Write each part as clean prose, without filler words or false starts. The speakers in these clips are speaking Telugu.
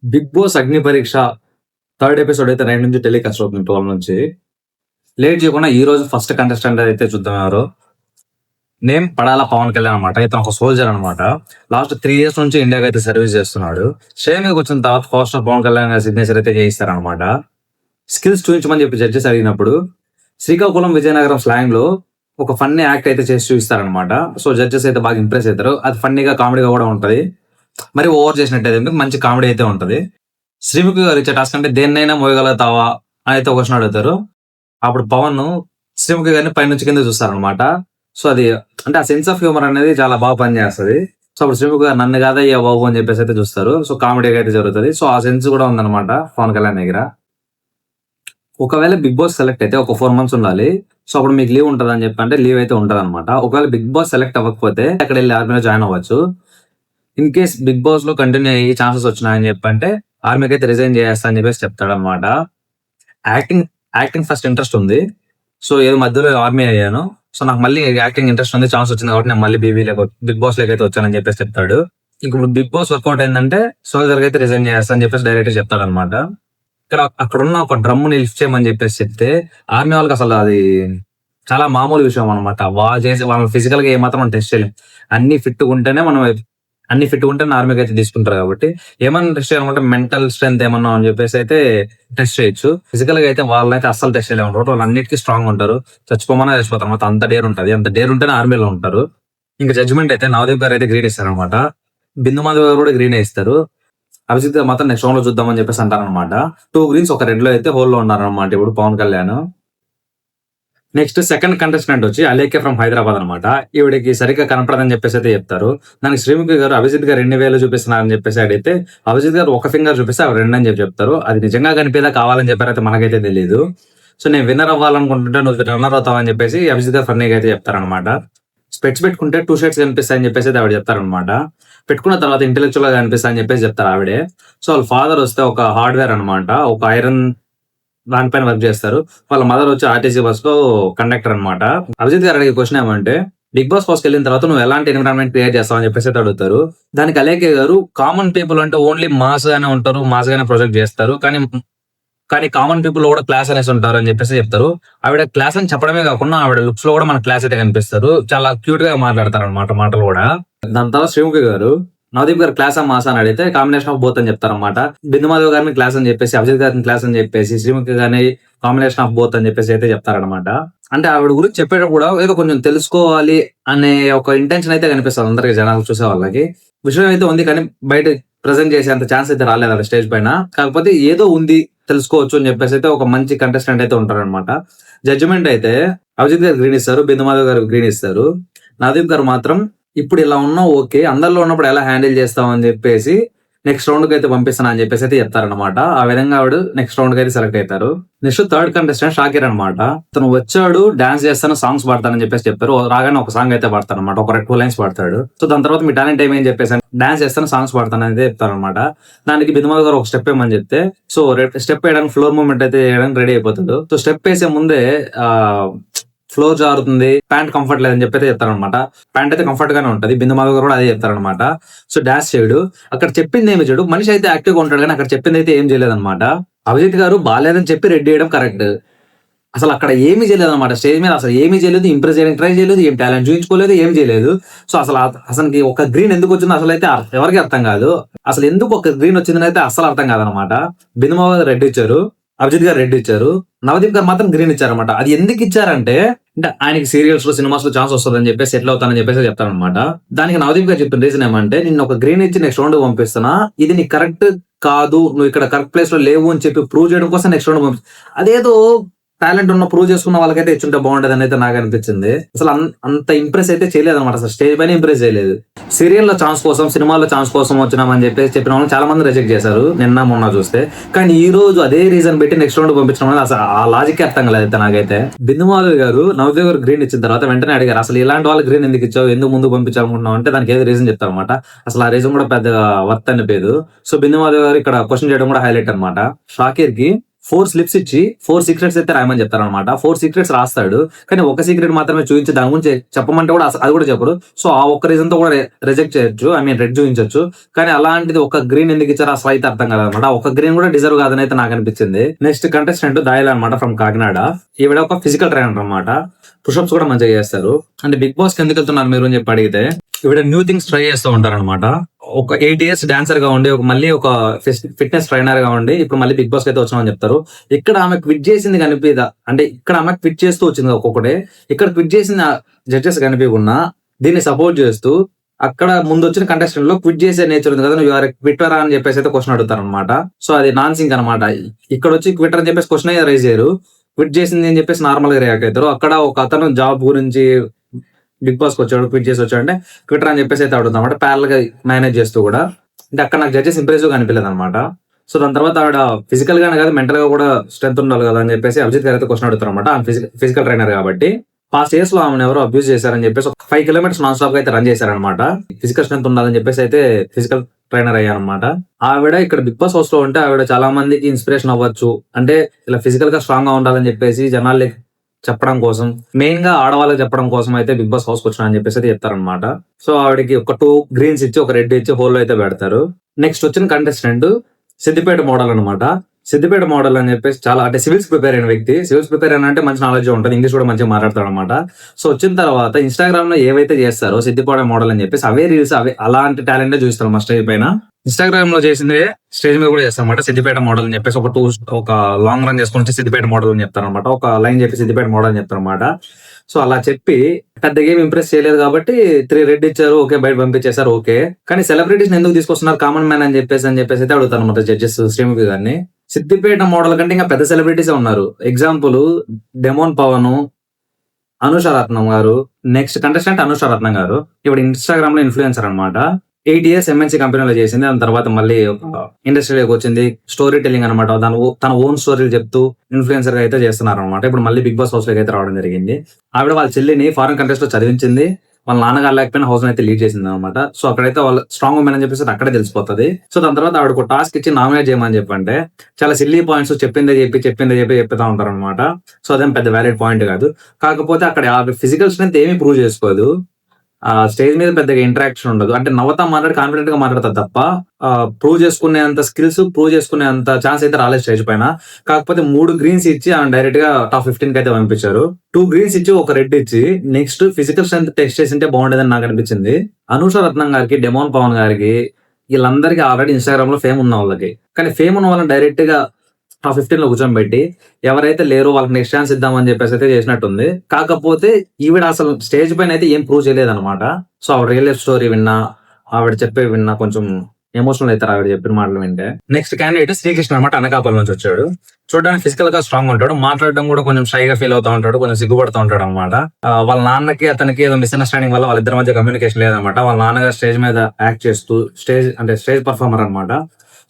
బిగ్ బాస్ అగ్ని పరీక్ష థర్డ్ ఎపిసోడ్ అయితే నైట్ నుంచి టెలికాస్ట్ అవుతుంది 12 నుంచి. లేట్ చేయకుండా ఈ రోజు ఫస్ట్ కంటెస్టెంట్ అయితే చూద్దాం ఎవరు. నేమ్ పడాల పవన్ కళ్యాణ్ అనమాట. ఇతను ఒక సోల్జర్ అనమాట. లాస్ట్ 3 years నుంచి ఇండియాకి అయితే సర్వీస్ చేస్తున్నాడు. స్టేజ్ మీదకి వచ్చిన తర్వాత ఫస్ట్ పవన్ కళ్యాణ్ గారి సిగ్నేచర్ అయితే చేయిస్తారనమాట. స్కిల్స్ చూపించమని చెప్పి జడ్జెస్ అడిగినప్పుడు శ్రీకాకుళం విజయనగరం స్లాంగ్ లో ఒక ఫన్నీ యాక్ట్ అయితే చేసి చూపిస్తారనమాట. సో జడ్జెస్ అయితే బాగా ఇంప్రెస్ అవుతారు. అది ఫన్నీగా కామెడీగా కూడా ఉంటది. మరి ఓవర్ చేసినట్టు మంచి కామెడీ అయితే ఉంటది. శ్రీముఖి గారు ఇచ్చే టాస్క్ అంటే దేన్నైనా మోయగలుగుతావా అని అయితే క్వశ్చన్ అడుగుతారు. అప్పుడు పవన్ శ్రీముఖి గారిని పైనుంచి కింద చూస్తారనమాట. సో అది అంటే ఆ సెన్స్ ఆఫ్ హ్యూమర్ అనేది చాలా బాగా పనిచేస్తుంది. సో అప్పుడు శ్రీముఖి గారు నన్ను కాదయ్యా బాబు అని చెప్పేసి అయితే చూస్తారు. సో కామెడీగా అయితే జరుగుతుంది. సో ఆ సెన్స్ కూడా ఉందన్నమాట పవన్ కళ్యాణ్ దగ్గర. ఒకవేళ బిగ్ బాస్ సెలెక్ట్ అయితే ఒక 4 months ఉండాలి. సో అప్పుడు మీకు లీవ్ ఉంటుంది అని చెప్పి అంటే లీవ్ అయితే ఉంటది అనమాట. ఒకవేళ బిగ్ బాస్ సెలెక్ట్ అవ్వకపోతే అక్కడ వెళ్ళి ఆర్మీలో జాయిన్ అవ్వచ్చు. ఇన్ కేస్ బిగ్ బాస్ లో కంటిన్యూ అయ్యి ఛాన్సెస్ వచ్చినాయని చెప్పంటే ఆర్మీకి అయితే రిజైన్ చేస్తా అని చెప్పేసి చెప్తాడు అనమాట. యాక్టింగ్ ఫస్ట్ ఇంట్రెస్ట్ ఉంది. సో ఏదో మధ్యలో ఆర్మీ అయ్యాను. సో నాకు మళ్ళీ యాక్టింగ్ ఇంట్రెస్ట్ ఉంది, ఛాన్స్ వచ్చింది కాబట్టి నేను మళ్ళీ బిగ్ బాస్ లోకి అయితే వచ్చానని చెప్పేసి చెప్తాడు. ఇప్పుడు బిగ్ బాస్ వర్కౌట్ అయిందంటే సోల్జర్ అయితే రిజైన్ చేస్తా అని చెప్పేసి డైరెక్ట్ చెప్తాడు అనమాట. అక్కడ ఉన్న ఒక డ్రమ్ ని లిఫ్ట్ చేయమని చెప్పేసి చెప్తే ఆర్మీ వాళ్ళకి అసలు అది చాలా మామూలు విషయం అనమాట. వాళ్ళ ఫిజికల్ గా ఏమాత్రం మనం టెస్ట్ చేయలేం. అన్ని ఫిట్ ఉంటేనే ఆర్మీకి అయితే తీసుకుంటారు. కాబట్టి ఏమన్నా టెస్ట్ చేయాలంటే మెంటల్ స్ట్రెంత్ ఏమన్నా అని చెప్పేసి అయితే టెస్ట్ చేయొచ్చు. ఫిజికల్ గా అయితే వాళ్ళైతే అస్సలు టెస్ట్ చేయలేము. వాళ్ళు అన్నిటికీ స్ట్రాంగ్ ఉంటారు. చచ్చిపోతారు అనమాట. అంత డేర్ ఉంటది. అంత డేర్ ఉంటేనే ఆర్మీలో ఉంటారు. ఇంకా జడ్జిమెంట్ అయితే నవదీప్ గారు అయితే గ్రీన్ ఇస్తారు అనమాట. బిందు మాధవ్ గారు కూడా గ్రీన్ ఇస్తారు. అభిజిత్ గారు మాత్రం నెక్స్ట్ రౌండ్ లో చూద్దామని చెప్పేసి అంటారనమాట. 2 greens ఒక రెడ్ లో అయితే హోల్ లో ఉన్నారనమాట ఇప్పుడు Pawan Kalyan. Next second contestant వచ్చి అలేఖ్య ఫ్రమ్ హైదరాబాద్ అనమాట. ఈవిడికి సరిగ్గా కనపడదని చెప్పేసి అయితే చెప్తారు. దానికి శ్రీముఖి గారు అభిజిత్ గారు 2 వేలు చూపిస్తున్నారని చెప్పేసి అడిగితే అభిజిత్ గారు ఒక ఫింగర్ చూపిస్తే అవి 2 అని చెప్పి చెప్తారు. అది నిజంగా కనిపేదా కావాలని చెప్పారైతే మనకైతే తెలియదు. సో నేను విన్నర్ అవ్వాలనుకుంటుంటే నువ్వు రన్నర్ అవుతావని చెప్పేసి అభిజిత్ గారు ఫన్నీగా అయితే చెప్తారనమాట. స్పెట్స్ పెట్టుకుంటే 2 shades కనిపిస్తాయని చెప్పేసి ఆవిడ చెప్తారనమాట. పెట్టుకున్న తర్వాత ఇంటెలెక్చువల్ గా కనిపిస్తాయని చెప్పేసి చెప్తారు ఆవిడే. సో వాళ్ళ ఫాదర్ వస్తే ఒక హార్డ్వేర్ అనమాట, ఒక ఐరన్ దానిపైన వర్క్ చేస్తారు. వాళ్ళ మదర్ వచ్చి ఆర్టీసీ బస్ లో కండక్టర్ అనమాట. అభిజిత్ గారు అడిగే క్వశ్చన్ ఏమంటే బిగ్ బాస్ హౌస్ వెళ్ళిన తర్వాత నువ్వు ఎలాంటి ఎన్విరాన్మెంట్ క్రియేట్ చేస్తావు అని చెప్పేసి అడుగుతారు. దానికి అలేఖ్య గారు కామన్ పీపుల్ అంటే ఓన్లీ మాస్ గానే ఉంటారు, మాస్ గానే ప్రొజెక్ట్ చేస్తారు, కానీ కామన్ పీపుల్ కూడా క్లాస్ అనేసి ఉంటారు అని చెప్పేసి చెప్తారు. ఆవిడ క్లాస్ అని చెప్పడమే కాకుండా ఆవిడ లుక్స్ లో కూడా మన క్లాస్ అయితే కనిపిస్తారు. చాలా క్యూట్ గా మాట్లాడతారు అనమాట మాటలు కూడా. దాని తర్వాత శ్రీముఖి గారు నవదీప్ గారు క్లాస్ మాస్ అని అడిగితే కాంబినేషన్ ఆఫ్ బోత్ అని చెప్తారనమాట. బిందు మాధవ్ గారిని క్లాస్ అని చెప్పేసి అభిజిత్ గారిని క్లాస్ అని చెప్పేసి శ్రీముఖి గారిని కాంబినేషన్ ఆఫ్ బోత్ అని చెప్పేసి అయితే చెప్తారనమాట. అంటే ఆవిడ గురించి చెప్పేటప్పుడు కూడా ఏదో కొంచెం తెలుసుకోవాలి అనే ఒక ఇంటెన్షన్ అయితే కనిపిస్తుంది అందరికి, జనాలు చూసే వాళ్ళకి. విషయం అయితే ఉంది కానీ బయట ప్రెజెంట్ చేసే అంత ఛాన్స్ అయితే రాలేదు స్టేజ్ పైన. కాకపోతే ఏదో ఉంది తెలుసుకోవచ్చు అని చెప్పేసి అయితే ఒక మంచి కంటెస్టెంట్ అయితే ఉంటారనమాట. జడ్జిమెంట్ అయితే అభిజిత్ గారు గ్రీన్ ఇస్తారు, బిందు మాధవ్ గారు గ్రీన్ ఇస్తారు. నవదీప్ గారు మాత్రం ఇప్పుడు ఇలా ఉన్నా ఓకే, అందరిలో ఉన్నప్పుడు ఎలా హ్యాండిల్ చేస్తాం అని చెప్పేసి నెక్స్ట్ రౌండ్ కి అయితే పంపిస్తాను అని చెప్పేసి అయితే చెప్తారనమాట. ఆ విధంగా ఆవిడ నెక్స్ట్ రౌండ్ కి అయితే సెలెక్ట్ అవుతారు. నెక్స్ట్ థర్డ్ కంటెస్టెంట్ షాకిర్ అనమాట. అతను వచ్చాడు, డాన్స్ చేస్తాను, సాంగ్స్ పాడతానని చెప్పేసి చెప్పారు. రాగానే ఒక సాంగ్ అయితే పాడతారు అనమాట, ఒక 2 lines పాడతాడు. సో దాని తర్వాత మీ టాలెంట్ ఏమని చెప్పేసి డాన్స్ చేస్తాను, సాంగ్స్ పాడతాను అయితే చెప్తారు అనమాట. దానికి బిందుమాధవ్ గారు ఒక స్టెప్ వేయమని చెప్తే సో స్టెప్ వేయడానికి ఫ్లోర్ మూవ్మెంట్ అయితే వేయడానికి రెడీ అయిపోతాడు. సో స్టెప్ వేసే ముందే ఫ్లోర్ జారుతుంది, ప్యాంట్ కంఫర్ట్ లేదని చెప్పి చెప్తారనమాట. ప్యాంట్ అయితే కంఫర్ట్ గానే ఉంటది. బిందు మాధవ్ గారు కూడా అదే చెప్తారనమాట. సో డాన్స్ చేయడు, అక్కడ చెప్పింది ఏమి చేయడు. మనిషి అయితే యాక్టివ్ గా ఉంటాడు కానీ అక్కడ చెప్పింది అయితే ఏం చేయలేదన్నమాట. అభిజిత్ గారు బాగాలేదని చెప్పి రెడీ చేయడం కరెక్ట్. అసలు అక్కడ ఏమీ చేయలేదు అనమాట. స్టేజ్ మీద అసలు ఏమీ చేయలేదు, ఇంప్రెస్ చేయడానికి ట్రై చేయలేదు, ఏం టాలెంట్ చూపించుకోలేదు, ఏం చేయలేదు. సో అసలు ఒక గ్రీన్ ఎందుకు వచ్చిందో అసలు అయితే ఎవరికి అర్థం కాదు. అసలు ఎందుకు ఒక గ్రీన్ వచ్చిందని అయితే అసలు అర్థం కాదనమాట. బిందు మాధవ్ గారు రెడ్ ఇచ్చారు, అభిజిత్ గారు రెడ్ ఇచ్చారు, నవదీప్ గారు మాత్రం గ్రీన్ ఇచ్చారనమాట. అది ఎందుకు ఇచ్చారంటే అంటే ఆయనకి సీరియల్స్ లో సినిమాస్ లో ఛాన్స్ వస్తుందని చెప్పేసి సెటిల్ అవుతానని చెప్పేసి చెప్తారనమాట. దానికి నవదీప్ గారు చెప్పిన రీజన్ ఏమంటే నిన్ను ఒక గ్రీన్ ఇచ్చి నెక్స్ట్ రౌండ్ పంపిస్తున్నా, ఇది నీకు కరెక్ట్ కాదు, నువ్వు ఇక్కడ కరెక్ట్ ప్లేస్ లో లేవు అని చెప్పి ప్రూవ్ చేయడం కోసం నెక్స్ట్ రౌండ్ పంపిస్తా. అదేదో టాలెంట్ ఉన్న ప్రూవ్ చేసుకున్న వాళ్ళకైతే ఇచ్చుంటే బాగుంటది అని అయితే నాకు అనిపించింది. అసలు అంత ఇంప్రెస్ అయితే చేయలేదు అనమాట. అసలు స్టేజ్ పైన ఇంప్రెస్ చేయలేదు. సీరియల్లో ఛాన్స్ కోసం, సినిమాల్లో ఛాన్స్ కోసం వచ్చినామని చెప్పేసి చెప్పిన వాళ్ళు చాలా మంది రిజెక్ట్ చేశారు నిన్న మొన్న చూస్తే. కానీ ఈ రోజు అదే రీజన్ పెట్టి నెక్స్ట్ రౌండ్ పంపించడం అనేది అసలు ఆ లాజిక్ అర్థం కాలేదు నాకైతే. బిందు మాధవ్ గారు నవదీప్ గారు గ్రీన్ ఇచ్చిన తర్వాత వెంటనే అడిగారు అసలు ఇలాంటి వాళ్ళు గ్రీన్ ఎందుకు ఇచ్చావు, ఎందుకు ముందు పంపించాలనుకుంటున్నావు అంటే దానికి ఏదో రీజన్ చెప్తారు అనమాట. అసలు ఆ రీజన్ కూడా పెద్దగా వర్త్ అనిపోయేదు. సో బిందు మాధవ్ గారు ఇక్కడ క్వశ్చన్ చేయడం కూడా హైలైట్ అనమాట. షాకీర్ కి 4 స్లిప్స్ ఇచ్చి 4 సీక్రెట్స్ అయితే రాయమని చెప్తారనమాట. 4 సీక్రెట్స్ రాస్తాడు. కానీ ఒక సీక్రెట్ మాత్రమే చూపించి దాని గురించి చెప్పమంటే కూడా అది కూడా చెప్పరు. సో ఆ ఒక్క రీజన్‌తో కూడా రిజెక్ట్ చేయొచ్చు. ఐ మీన్ రెడ్ చూపించొచ్చు. కానీ అలాంటిది ఒక గ్రీన్ ఎందుకు ఇచ్చారో అసలు అయితే అర్థం కాదనమాట. ఒక గ్రీన్ కూడా డిజర్వ్ కాదని అయితే నాకు అనిపించింది. నెక్స్ట్ కంటెస్టెంట్ దాయల అనమాట ఫ్రమ్ కాకినాడ. ఈవిడ ఒక ఫిజికల్ ట్రైనర్ అనమాట. పుషప్స్ కూడా మంచిగా చేస్తారు. అంటే బిగ్ బాస్ కి ఎందుకు వెళ్తున్నారు మీరు అని చెప్పి అడిగితే ఈవిడ న్యూ థింగ్స్ ట్రై చేస్తూ ఉంటారనమాట. ఒక 8 years డాన్సర్ గా ఉండి మళ్ళీ ఒక ఫిట్నెస్ ట్రైనర్ గా ఉండి ఇప్పుడు మళ్ళీ బిగ్ బాస్ కి అయితే వచ్చామని చెప్తారు. ఇక్కడ ఆమె క్విట్ చేసింది కనిపిదా, అంటే ఇక్కడ ఆమె క్విట్ చేస్తూ వచ్చింది ఒక్కొక్కటే. ఇక్కడ క్విట్ చేసిన జడ్జెస్ కనిపించకుండా దీన్ని సపోర్ట్ చేస్తూ అక్కడ ముందు వచ్చిన కంటెస్టెంట్ లో క్విట్ చేసే నేచర్ ఉంది కదా, నువ్వు క్విట్టరా అని చెప్పేసి అయితే క్వశ్చన్ అడుగుతారు అనమాట. సో అది నాన్ సింక్ అనమాట. ఇక్కడ వచ్చి క్విట్టర్ అని చెప్పేసి క్వశ్చన్ అయితే రైజ్ చేయరు. క్విట్ చేసింది అని చెప్పేసి నార్మల్ గా రియాక్ట్ అవుతారు. అక్కడ ఒక అతను జాబ్ గురించి బిగ్ బాస్ కి వచ్చాడు, క్విట్ చేసి వచ్చాడు అంటే క్విట్టర్ అని చెప్పేసి అయితే అడుగుతాం అనమాట. ప్యారల్ గా మేనేజ్ చేస్తూ కూడా. అంటే అక్కడ నాకు జడ్జెస్ ఇంప్రెసివ్ గా అనిపించలేదు అనమాట. సో దాని తర్వాత ఆవిడ ఫిజికల్ గానే కాదు మెంటల్ గా కూడా స్ట్రెంత్ ఉండాలి కదా అని చెప్పేసి అభిజిత్ గారు అయితే క్వశ్చన్ అడుగుతారు అనమాట. ఆమె ఫిజికల్ ట్రైనర్ కాబట్టి పాస్ట్ ఇయర్స్ లో ఆమెను ఎవరో అబ్యూజ్ చేశారని చెప్పేసి 5 kilometers నాన్ స్టాప్ గా అయితే రన్ చేశారనమాట. ఫిజికల్ స్ట్రెంత్ ఉండాలని చెప్పేసి అయితే ఫిజికల్ ట్రైనర్ అయ్యారనమాట. ఆవిడ ఇక్కడ బిగ్ బాస్ హౌస్ లో ఉంటే ఆవిడ చాలా మందికి ఇన్స్పిరేషన్ అవ్వచ్చు. అంటే ఇలా ఫిజికల్ గా స్ట్రాంగ్ గా ఉండాలని చెప్పేసి జనాలకి చెప్పడం కోసం, మెయిన్ గా ఆడవాళ్ళకి చెప్పడం కోసం అయితే బిగ్ బాస్ హౌస్ వచ్చినా అని చెప్పేసి అయితే చెప్తారనమాట. సో ఆవిడకి ఒక 2 greens ఇచ్చి ఒక రెడ్ ఇచ్చి హోల్ అయితే పెడతారు. నెక్స్ట్ వచ్చిన కంటెస్టెంట్ సిద్దిపేట మోడల్ అనమాట. సిద్దిపేట మోడల్ అని చెప్పేసి చాలా అంటే సివిల్స్ ప్రిపేర్ అయిన వ్యక్తి. సివిల్స్ ప్రిపేర్ అయిన అంటే మంచి నాలెడ్జ్ ఉంటుంది, ఇంగ్లీష్ కూడా మంచిగా మాట్లాడతాడు అనమాట. సో వచ్చిన తర్వాత ఇన్స్టాగ్రామ్ లో ఏవైతే చేస్తారో సిద్దిపేట మోడల్ అని చెప్పేసి అవే రీల్స్ అవే అలాంటి టాలెంట్ చూస్తారు మా స్టేజ్ పైన. ఇన్స్టాగ్రామ్ లో చేసింది స్టేజ్ మీద కూడా చేస్తారన్నమాట. సిద్దిపేట మోడల్ అని చెప్పేసి ఒక లాంగ్ రన్ చేసుకుని వచ్చి సిద్దిపేట మోడల్ అని చెప్తారు అనమాట. ఒక లైన్ చెప్పి సిద్దిపేట మోడల్ అని చెప్తారు అనమాట. సో అలా చెప్పి పెద్ద గేమ్ ఇంప్రెస్ చేయలేదు కాబట్టి 3 రెడ్ ఇచ్చారు, ఓకే బయట పంపించేశారు, ఓకే. కానీ సెలబ్రిటీస్ ఎందుకు తీసుకొస్తున్నారు కామన్ మ్యాన్ అని చెప్పేసి అయితే అడుగుతారు అనమాట జడ్జెస్ శ్రీముఖి గారిని. సిద్దిపేట మోడల్ కంటే ఇంకా పెద్ద సెలబ్రిటీసే ఉన్నారు. ఎగ్జాంపుల్ డెమోన్ పవన్, అనుష రత్నం గారు, నెక్స్ట్ కంటెస్టెంట్ అనుష రత్నం గారు. ఇప్పుడు ఇన్స్టాగ్రామ్ లో ఇన్ఫ్లుయెన్సర్ అనమాట. 8 years ఎంఎన్సీ కంపెనీలో చేసింది. దాని తర్వాత మళ్ళీ ఇండస్ట్రీలోకి వచ్చింది. స్టోరీ టెల్లింగ్ అనమాట. తన ఓన్ స్టోరీలు చెప్తూ ఇన్ఫ్లుయెన్సర్ గా అయితే చేస్తున్నారు అనమాట. ఇప్పుడు మళ్ళీ బిగ్ బాస్ హౌస్ లోకి అయితే రావడం జరిగింది. ఆవిడ వాళ్ళ చెల్లిని ఫారెన్ కంట్రీస్ లో చదివించింది. వాళ్ళ నాన్నగారు లేకపోయినా హౌస్ అయితే లీడ్ చేసింది అనమాట. సో అక్కడైతే వాళ్ళ స్ట్రాంగ్ ఉమెన్ అని చెప్పేసి అక్కడే తెలిసిపోతుంది. సో దాని తర్వాత ఆవిడ ఒక టాస్క్ ఇచ్చి నామినేట్ చేయమని చెప్పంటే చాలా సిల్లీ పాయింట్స్ చెప్పిందే చెప్తా ఉంటారు అనమాట. సో అదేం పెద్ద వ్యాలిడ్ పాయింట్ కాదు. కాకపోతే అక్కడ ఫిజికల్ స్ట్రెంత్ ఏమీ ప్రూవ్ చేసుకోదు. ఆ స్టేజ్ మీద పెద్దగా ఇంటరాక్షన్ ఉండదు. అంటే నవ్వుతా మాట్లాడి కాన్ఫిడెంట్ గా మాట్లాడతారు తప్ప ప్రూవ్ చేసుకునేంత స్కిల్స్, ప్రూవ్ చేసుకునేంత ఛాన్స్ అయితే రాలేదు స్టేజ్ పైన. కాకపోతే 3 greens ఇచ్చి ఆమె డైరెక్ట్ గా టాప్ 15 కి అయితే పంపించారు. 2 greens ఇచ్చి ఒక రెడ్ ఇచ్చి నెక్స్ట్ ఫిజికల్ స్ట్రెంత్ టెస్ట్ చేసింటే బాగుండేదని నాకు అనిపించింది. అనూష రత్నం గారికి, డెమోన్ పవన్ గారికి వీళ్ళందరికీ ఆల్రెడీ ఇన్స్టాగ్రామ్ లో ఫేమ్ ఉన్న వాళ్ళకి, కానీ ఫేమ్ ఉన్న వాళ్ళని డైరెక్ట్ గా టాప్ 15 లో కూర్చోబెట్టి ఎవరైతే లేరో వాళ్ళకి నెక్స్ట్ ఛాన్స్ ఇద్దామని చెప్పేసి అయితే చేసినట్టుంది. కాకపోతే ఈవిడ అసలు స్టేజ్ పైన అయితే ఏం ప్రూవ్ చేయలేదు అనమాట. సో ఆవిడ రియల్ లైఫ్ స్టోరీ విన్నా, ఆవిడ చెప్పే విన్నా కొంచెం ఎమోషనల్ అవుతారు ఆవిడ చెప్పిన మాటలు వింటే. నెక్స్ట్ క్యాండిడేట్ శ్రీకృష్ణ అనమాట. అనకాపల్లి నుంచి వచ్చాడు. చూడడానికి ఫిజికల్ గా స్ట్రాంగ్ ఉంటాడు, మాట్లాడడం కూడా కొంచెం షై గా ఫీల్ అవుతా ఉంటాడు, కొంచెం సిగ్గుపడుతూ ఉంటాడు అనమాట. వాళ్ళ నాన్నకి అతనికి ఏదో మిస్అండర్స్టాండింగ్ వల్ల వాళ్ళిద్దరి మధ్య కమ్యూనికేషన్ లేదనమాట. వాళ్ళ నాన్నగా స్టేజ్ మీద యాక్ట్ చేస్తూ స్టేజ్ పర్ఫార్మర్ అనమాట.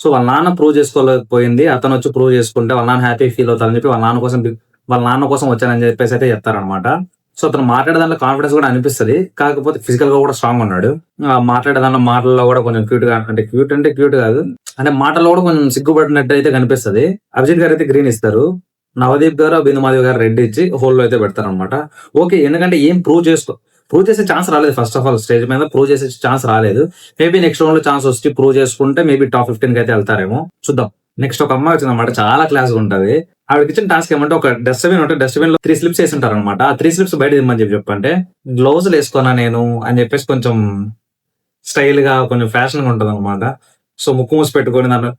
సో వాళ్ళ నాన్న ప్రూవ్ చేసుకోలేకపోయింది, అతను వచ్చి ప్రూవ్ చేసుకుంటే వాళ్ళ నాన్న హ్యాపీ ఫీల్ అవుతారని చెప్పి వాళ్ళ నాన్న కోసం వచ్చానని చెప్పేసి అయితే చెప్తారనమాట. సో అతను మాట్లాడే దాంట్లో కాన్ఫిడెన్స్ కూడా అనిపిస్తుంది. కాకపోతే ఫిజికల్ గా కూడా స్ట్రాంగ్ ఉన్నాడు. మాట్లాడే దాంట్లో మాటల్లో కూడా కొంచెం క్యూట్ గా, అంటే క్యూట్ కాదు, అంటే మాటల్లో కూడా కొంచెం సిగ్గుపడినట్టు అయితే కనిపిస్తుంది. అభిజిత్ గారు అయితే గ్రీన్ ఇస్తారు. నవదీప్ గారు, బిందుమాధవి గారు రెడ్ ఇచ్చి హోల్ లో అయితే పెడతారు అనమాట. ఓకే, ఎందుకంటే ఏం ప్రూవ్ చేసే ఛాన్స్ రాలేదు. ఫస్ట్ ఆఫ్ ఆల్ స్టేజ్ మీద ప్రూవ్ చేసే ఛాన్స్ రాలేదు. మేబీ నెక్స్ట్ రౌండ్ లో ఛాన్స్ వచ్చి ప్రూవ్ చేసుకుంటే మేబీ టాప్ 15 కి అయితే వెళ్తారేమో, చూద్దాం. నెక్స్ట్ ఒక అమ్మాయి వచ్చింది అనమాట, చాలా క్లాస్ గా ఉంటది. ఆవిడకి ఇచ్చిన టాస్క్ ఏమంటే ఒక డస్ట్బిన్ ఉంటే డస్ట్బిన్ లో 3 slips వేసి ఉంటారు అనమాట. ఆ 3 slips బయట ఇమ్మని చెప్పంటే గ్లౌజ్ వేసుకున్నా నేను అని చెప్పేసి కొంచెం స్టైల్ గా కొంచెం ఫ్యాషన్ గా ఉంటది అనమాట. సో ముక్కు మూసి పెట్టుకొని దాన్ని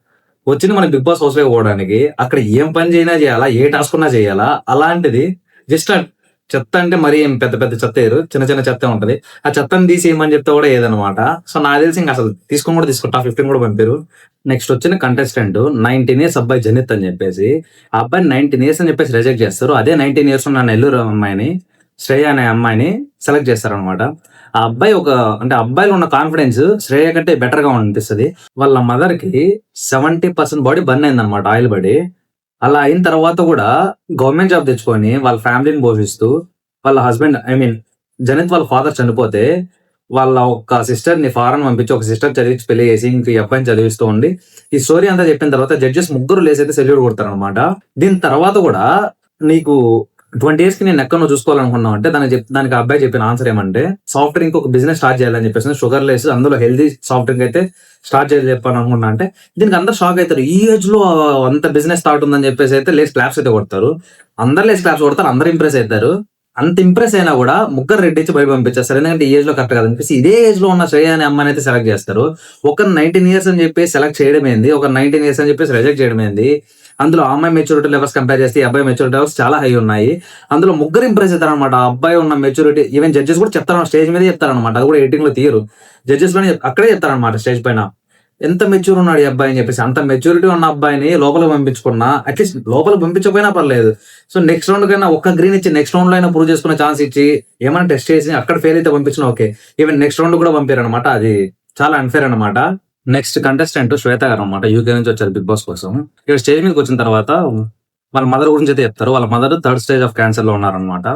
వచ్చింది మన బిగ్ బాస్ హౌస్ లో పోవడానికి. అక్కడ ఏం పని చేయాలా, ఏ టాస్క్ ఉన్నా చేయాలా. అలాంటిది జస్ట్ చెత్త అంటే మరి ఏం పెద్ద పెద్ద చెత్త వేరు, చిన్న చిన్న చెత్త ఉంటది. ఆ చెత్తని తీసి ఏమని చెప్తే కూడా ఏదనమాట. సో నాకు తెలిసి ఇంకా అసలు టాప్ 15 కూడా పంపారు. నెక్స్ట్ వచ్చిన కంటెస్టెంట్ 19 years అబ్బాయి జనిత్ అని చెప్పేసి, ఆ అబ్బాయి 19 years అని చెప్పేసి రిజెక్ట్ చేస్తారు. అదే 19 years ఉన్న నెల్లూరు అమ్మాయిని, శ్రేయ అనే అమ్మాయిని సెలెక్ట్ చేస్తారు అనమాట. ఆ అబ్బాయి అంటే అబ్బాయిలో ఉన్న కాన్ఫిడెన్స్ శ్రేయ కంటే బెటర్ గా అనిపిస్తుంది. వాళ్ళ మదర్ కి 70% బాడీ బర్న్ అయింది అనమాట, ఆయిల్ పడి. అలా అయిన తర్వాత కూడా గవర్నమెంట్ జాబ్ తెచ్చుకొని వాళ్ళ ఫ్యామిలీని పోషిస్తూ, వాళ్ళ హస్బెండ్ జనిత్ వాళ్ళ ఫాదర్ చనిపోతే వాళ్ళ ఒక సిస్టర్ ని ఫారెన్ పంపించి ఒక సిస్టర్ చదివించి పెళ్లి చేసి ఇంక ఈ అబ్బాయిని చదివిస్తూ ఉండి ఈ స్టోరీ అంతా చెప్పిన తర్వాత జడ్జెస్ ముగ్గురు లేసైతే సెల్యూట్ కొడతారు అనమాట. దీని తర్వాత కూడా నీకు 20 years కి నేను ఎక్కడో చూసుకోవాలనుకున్నావు అంటే దానికి ఆ అబ్బాయి చెప్పిన ఆన్సర్ ఏమంటే సాఫ్ట్వేర్ ఇంకొక బిజినెస్ స్టార్ట్ చేయాలని చెప్పేసి షుగర్ లెస్ అందులో హెల్దీ సాఫ్ట్వేర్ అయితే స్టార్ట్ చేయాలి చెప్పాను అనుకున్నా అంటే దీనికి అందరు షాక్ అవుతారు. ఈ ఏజ్ లో అంత బిజినెస్ స్టార్ట్ ఉందని చెప్పేసి అయితే లేస్ క్లాప్స్ అయితే కొడతారు. అందరు లేస్ క్లాప్స్ కొడతారు, అందరు ఇంప్రెస్ అవుతారు. అంత ఇంప్రెస్ అయినా కూడా ముగ్గురు రెడ్డి ఇచ్చి బయట పంపించేస్తారు. ఎందుకంటే ఈ ఏజ్ లో కరెక్ట్ కనిపిస్తే ఇదే ఏజ్ లో ఉన్న శ్రేయ అనే అమ్మాయిని అయితే సెలెక్ట్ చేస్తారు. ఒక 19 years అని చెప్పి సెలెక్ట్ చేయడం ఏంది, ఒక 19 years అని చెప్పేసి రిజెక్ట్ చేయడం ఏంది. అందులో ఆ అమ్మాయి మెచ్యూరిటీ లెవెల్స్ కంపేర్ చేస్తే ఈ అబ్బాయి మెచ్యూరిటీ లెవెల్స్ చాలా హై ఉన్నాయి. అందులో ముగ్గురు ఇంప్రెస్ అవుతారు అనమాట. ఆ అబ్బాయి ఉన్న మెచ్యూరిటీ ఈవెన్ జడ్జెస్ కూడా చెప్తారు, స్టేజ్ మీద చెప్తారనమాట. అది కూడా ఎడిటింగ్ లో తీయరు, జడ్జెస్ లోనే అక్కడే చెప్తారనమాట స్టేజ్ పైన. ఎంత మెచ్యూర్ ఉన్నాడు ఈ అబ్బాయి అని చెప్పేసి. అంత మెచ్యూరిటీ ఉన్న అబ్బాయిని లోపల పంపించుకున్నా అట్లీస్ట్ లోపల పంపించకపోయినా పర్లేదు. సో నెక్స్ట్ రౌండ్ కైనా ఒక్క గ్రీన్ ఇచ్చి నెక్స్ట్ రౌండ్ లో అయినా ప్రూవ్ చేసుకునే ఛాన్స్ ఇచ్చి ఏమైనా టెస్ట్ చేసి అక్కడ ఫెయిల్ అయితే పంపించినా ఓకే. ఈవెన్ నెక్స్ట్ రౌండ్ కూడా పంపారు అనమాట. అది చాలా అన్ఫేర్ అనమాట. నెక్స్ట్ కంటెస్టెంట్ శ్వేత గారు అనమాట. యూకే నుంచి వచ్చారు బిగ్ బాస్ కోసం. ఇక్కడ స్టేజ్ మీదకి వచ్చిన తర్వాత వాళ్ళ మదర్ గురించి అయితే చెప్తారు. వాళ్ళ mother 3rd stage of cancer లో ఉన్నారనమాట.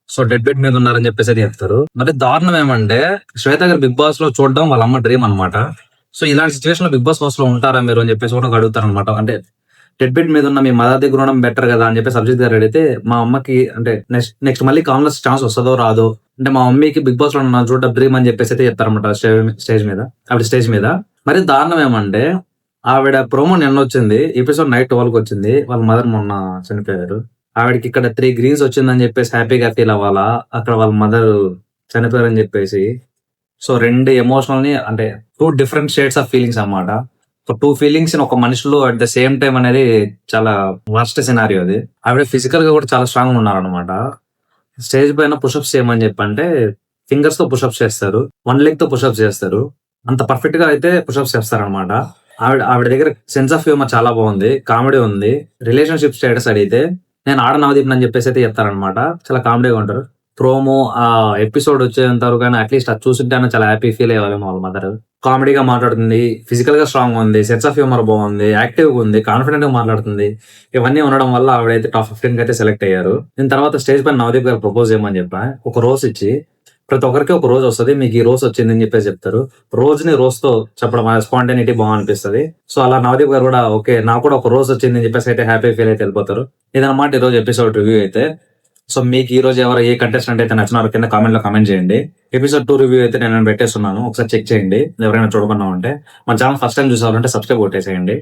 సో డెడ్ బెడ్ మీద ఉన్నారని చెప్పేసి అయితే చెప్తారు. మరి దారుణం ఏమంటే శ్వేత గారు బిగ్ బాస్ లో చూడడం వాళ్ళ అమ్మ డ్రీమ్ అనమాట. సో ఇలాంటి సిచ్యువేషన్ లో బిగ్ బాస్ హౌస్ లో ఉంటారా మీరు అని చెప్పేసి కూడా అడుగుతారు అనమాట. అంటే డెడ్ బెడ్ మీద ఉన్న మీ మదర్ దగ్గర ఉండడం బెటర్ కదా అని చెప్పేసి అభిజిత్ గారు అడిగితే మా అమ్మకి అంటే నెక్స్ట్ మళ్ళీ కామన్లెస్ ఛాన్స్ వస్తుందో రాదో అంటే మా మమ్మీకి బిగ్ బాస్ లో ఉన్న చూడ డ్రీమ్ అని చెప్పేసి అయితే చెప్తారనమాట స్టేజ్ మీద. మరి దారుణం ఏమంటే ఆవిడ ప్రోమో నిన్న వచ్చింది, ఎపిసోడ్ నైట్ 12కి వచ్చింది. వాళ్ళ మదర్ మొన్న చనిపోయారు. ఆవిడకి ఇక్కడ 3 greens వచ్చిందని చెప్పేసి హ్యాపీగా ఫీల్ అవ్వాలా, అక్కడ వాళ్ళ మదర్ చనిపోయారని చెప్పేసి. సో 2 ఎమోషనల్ ని అంటే 2 different shades ఆఫ్ ఫీలింగ్స్ అన్నమాట. సో 2 feelings ఒక మనిషిలో అట్ ద సేమ్ టైం అనేది చాలా వర్స్ట్ సినారియో అది. ఆవిడ ఫిజికల్ గా కూడా చాలా స్ట్రాంగ్ ఉన్నారనమాట. స్టేజ్ పైన పుషప్స్ చేయమని చెప్పంటే ఫింగర్స్ తో పుషప్స్ చేస్తారు, 1 leg తో పుషప్స్ చేస్తారు. అంత పర్ఫెక్ట్ గా అయితే పుషప్స్ చేస్తారనమాట. ఆవిడ దగ్గర సెన్స్ ఆఫ్ హ్యూమర్ చాలా బాగుంది, కామెడీ ఉంది. రిలేషన్షిప్ స్టేటస్ అడిగితే నేను ఆడ నవదీప్ అని చెప్పేసి అయితే చెప్తారనమాట. చాలా కామెడీగా ఉంటారు. ప్రోమో ఆ ఎపిసోడ్ వచ్చేంత వరకు కానీ అట్లీస్ట్ అది చూస్తుంటే చాలా హ్యాపీ ఫీల్ అయ్యేవాళ్ళేమో వాళ్ళ మదర్. కామెడీగా మాట్లాడుతుంది, ఫిజికల్ గా స్ట్రాంగ్ ఉంది, సెన్స్ ఆఫ్ హ్యూమర్ బాగుంది, యాక్టివ్ గా ఉంది, కాన్ఫిడెంట్ గా మాట్లాడుతుంది. ఇవన్నీ ఉండడం వల్ల ఆవిడైతే టాప్ 15 అయితే సెలెక్ట్ అయ్యారు. దీని తర్వాత స్టేజ్ పైన నవదీప్ గారు ప్రపోజ్ చేయమని చెప్పా. ఒక రోజ్ ఇచ్చి ప్రతి ఒక్కరికి ఒక రోజు వస్తుంది, మీకు ఈ రోజు వచ్చింది అని చెప్పేసి చెప్తారు. రోజుని రోజు తో చెప్పడం స్పాంటేనిటీ బాగా. సో అలా నవదీప్ గారు కూడా ఓకే నాకు కూడా ఒక రోజు వచ్చింది అని చెప్పేసి అయితే హ్యాపీ ఫీల్ అయితే వెళ్ళిపోతారు. ఇదన్నమాట ఈ రోజు ఎపిసోడ్ రివ్యూ అయితే. సో మీకు ఈ రోజు ఎవరు ఏ కంటెస్టెంట్ అయితే నచ్చినారో కింద కామెంట్ లో కామెంట్ చేయండి. ఎపిసోడ్ 2 రివ్యూ అయితే నేను పెట్టేస్తున్నాను, ఒకసారి చెక్ చేయండి. ఎవరైనా చూడకుండా ఉంటే మన ఛానల్ ఫస్ట్ టైం చూసారంటే సబ్స్క్రైబ్ కొట్టేసేయండి.